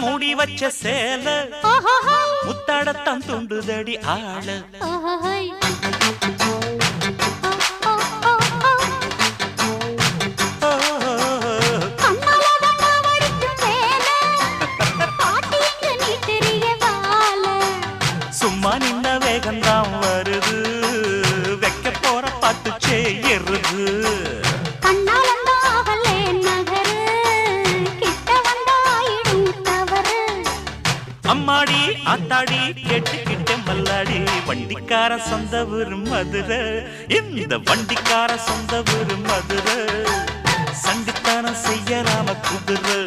மூடி வச்ச சேல முத்தாடத்தான் துண்டுதடி ஆள சும்மா நின்ன வேகந்தான் வருது வைக்க போற பாட்டு செய்யறது அம்மாடி ஆத்தாடி கேட்டுக்கிட்டே மல்லாடி வண்டிக்கார சொந்த ஊரு மதுரை இந்த வண்டிக்கார சொந்த ஊரு மதுரை சண்டித்தானம் செய்யலாம குதிரை